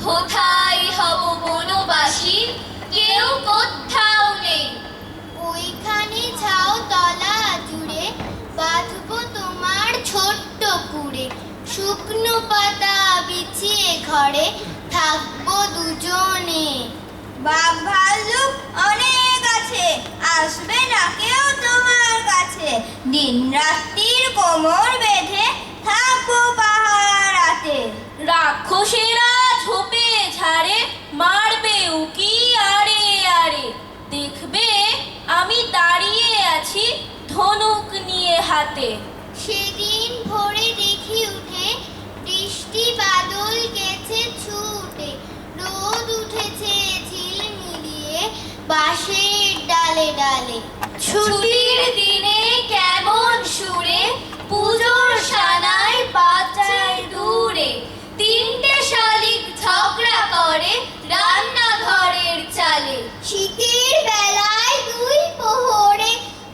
কোথায় হব বনবাসী, কেউ কোথাও নেই। ওইখানে ছাও তলা জুড়ে বাঁধবো তোমার ছোট্ট কুড়ে। শুকনো পাতা বিছিয়ে ঘরে থাকবো দুজনে। বাঘ ভাল্লুক অনেক আছে, আসবে না কেউ তোমার কাছে। দিন রাত্রির কোমর বেঁধে থাকবো পাহারাতে। রাক্ষসেরা ঝোপে ঝাড়ে মারবে উকি আরে আরে। দেখবে আমি দাঁড়িয়ে আছি ধনুক নিয়ে হাতে। সেদিন ভোরে দেখি উঠে বৃষ্টি বাদল গেছে ছুটে। রোদ উঠেছে ঝিলমিলিয়ে বাঁশের ডালে ডালে। ছুটির দিনে কেমন সুরে পুজোর সানায় বাজায় দূরে। তিনটে শালিক ঝগড়া করে রান্নাঘরের চালে। শীতের বেলায় দুই প্রহরে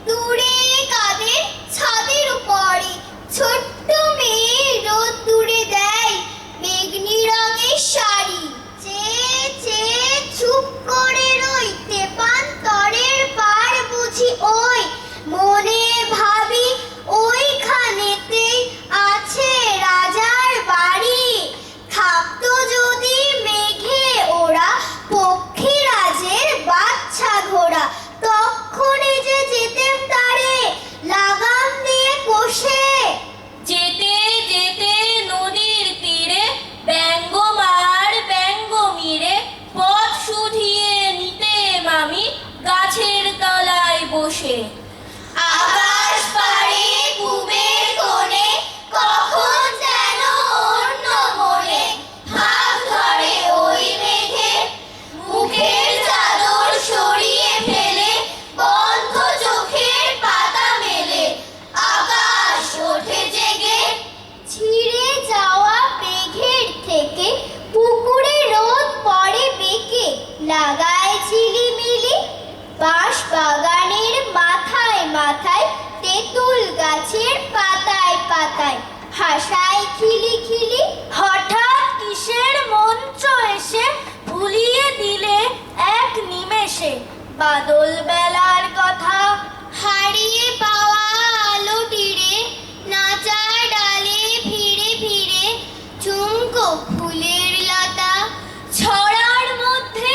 দূরে কাঁদের ছাদের উপরে। ছোট্ট মেয়ে রোদ দূরে দেয় বেগনি রঙের শাড়ি। চেয়ে চেয়ে চুপ করে রই তেপান্তরের পার বুঝি ওই। মনে ভাবি ওইখানেতেই আছে রাজার বাড়ি। থাকতো যদি মেঘে ওরা পক্ষী রাজের বাচ্চা ঘোড়া। তক্ষণে যে যেতেম তারে লাগাম দিয়ে কষে। যেতে যেতে নদীর তীরে ব্যঙ্গমার ব্যঙ্গ মিরে পথ শুধিয়ে নিতেম আমি গাছের তলায় বসে। আকাশ পাড়ে কুবের কোণে কখন যেন অন্য মনে ভাব ধরে ওই মেঘে। মুখের চাদর সরিয়ে ফেলে বন্ধ চোখের পাতা মেলে আকাশ ওঠে জেগে। ছিঁড়ে যাওয়া মেঘের থেকে পুকুরে রোদ পড়ে বেঁকে লাগায় ঝিলিমিলি। বাঁশ বাগানের মাথায় মাথায় তেঁতুল গাছের পাতায় পাতায় হাসায় খিলি খিলি। হঠাৎ কিসের মঞ্চ এসে ভুলিয়ে দিলে এক নিমেষে বাদল বেলার কথা। হারিয়ে পাওয়া আলো তীরে নাচার ডালে ফিরে ফিরে ঝুমকো ফুলের লতা। ছড়ার মধ্যে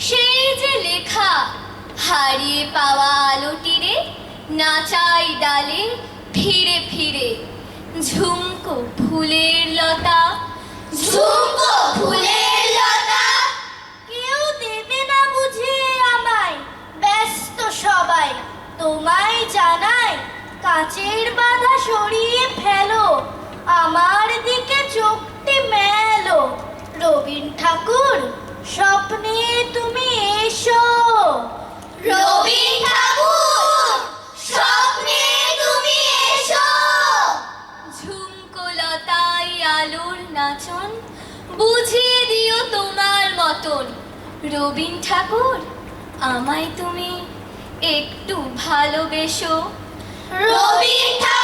সেই যে লেখা, হারিয়ে পাওয়া আলো তীরে নাচাই ডালে ফিরে ফিরে ঝুমকো ফুলের লতা। ঝুমকো ফুলের লতা। কেউ দেবে না বুঝিয়ে আমায়, ব্যস্ত সবাই তোমায় জানায়। কাচের বাধা সরিয়ে ফেলো, আমার দিকে চোখটি মেলো। রবীন ঠাকুর স্বপ্নে তুমি এসো। রবীন ঠাকুর স্বপ্নে তুমি এসো। ঝুমকো লতায় আলোর নাচন বুঝিয়ে দিও তোমার মতন। রবীন ঠাকুর আমায় তুমি একটু ভালোবেসো। রবীন ঠাকুর।